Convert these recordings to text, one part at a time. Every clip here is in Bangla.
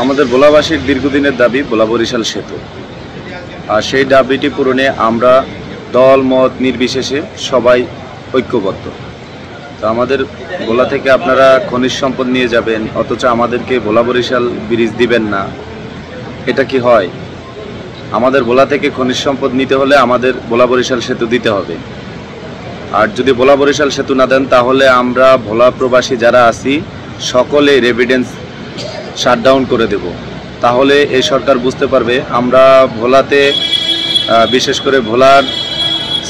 আমাদের ভোলাবাসীর দীর্ঘদিনের দাবি ভোলা বরিশাল সেতু। আর সেই দাবিটি পূরণে আমরা দল মত নির্বিশেষে সবাই ঐক্যবদ্ধ। তো আমাদের ভোলা থেকে আপনারা খনিজ সম্পদ নিয়ে যাবেন, অথচ আমাদেরকে ভোলা বরিশাল ব্রিজ দিবেন না, এটা কি হয়? আমাদের ভোলা থেকে খনিজ সম্পদ নিতে হলে আমাদের ভোলা বরিশাল সেতু দিতে হবে। আর যদি ভোলা বরিশাল সেতু না দেন, তাহলে আমরা ভোলা প্রবাসী যারা আছি সকলে রেভিডেন্স শাটডাউন করে দেব। তাহলে এই সরকার বুঝতে পারবে আমরা ভোলাতে, বিশেষ করে ভোলার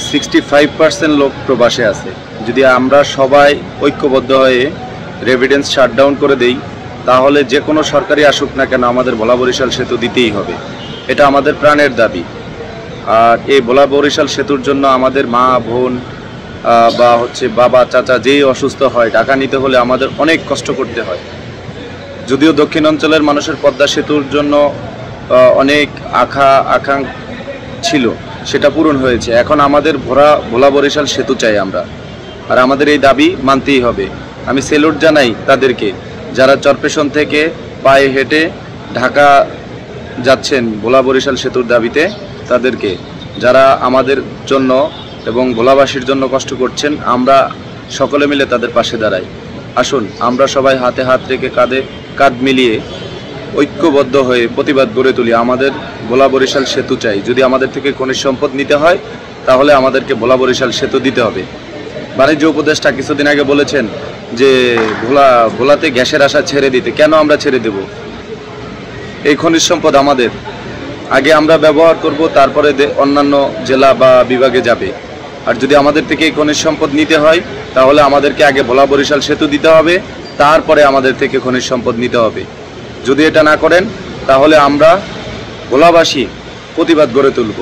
65% লোক প্রবাসে আছে। যদি আমরা সবাই ঐক্যবদ্ধ হয়ে রেভিডেন্স শাটডাউন করে দেই, তাহলে যে কোনো সরকারই আসুক না কেন আমাদের ভোলা বরিশাল সেতু দিতেই হবে। এটা আমাদের প্রাণের দাবি। আর এই ভোলা বরিশাল সেতুর জন্য আমাদের মা বোন বা বাবা চাচা যেই অসুস্থ হয়, টাকা নিতে হলে আমাদের অনেক কষ্ট করতে হয়। যদিও দক্ষিণ অঞ্চলের মানুষের পদ্মা সেতুর জন্য অনেক আকাঙ্ক্ষা ছিল, সেটা পূরণ হয়েছে। এখন আমাদের ভোলা বরিশাল সেতু চাই আমরা, আর আমাদের এই দাবি মানতেই হবে। আমি সেলুট জানাই তাদেরকে যারা চরপেশন থেকে পায়ে হেঁটে ঢাকা যাচ্ছেন ভোলা বরিশাল সেতুর দাবিতে, তাদেরকে যারা আমাদের জন্য এবং ভোলাবাসীর জন্য কষ্ট করছেন, আমরা সকলে মিলে তাদের পাশে দাঁড়াই। আসুন আমরা সবাই হাতে হাত রেখে কাঁধে কাঁধ মিলিয়ে ঐক্যবদ্ধ হয়ে প্রতিবাদ গড়ে তুলি। আমাদের ভোলা বরিশাল সেতু চাই। যদি আমাদের থেকে খনিজ সম্পদ নিতে হয়, তাহলে আমাদেরকে ভোলা বরিশাল সেতু দিতে হবে। বাণিজ্য উপদেষ্টা কিছুদিন আগে বলেছেন যে ভোলাতে গ্যাসের আশা ছেড়ে দিতে। কেন আমরা ছেড়ে দেব? এই খনিজ সম্পদ আমাদের, আগে আমরা ব্যবহার করব, তারপরে অন্যান্য জেলা বা বিভাগে যাবে। আর যদি আমাদের থেকে এই খনিজ সম্পদ নিতে হয়, তাহলে আমাদেরকে আগে ভোলা বরিশাল সেতু দিতে হবে, তারপরে আমাদের থেকে খনিজ সম্পদ নিতে হবে। যদি এটা না করেন, তাহলে আমরা ভোলাবাসী প্রতিবাদ গড়ে তুলব।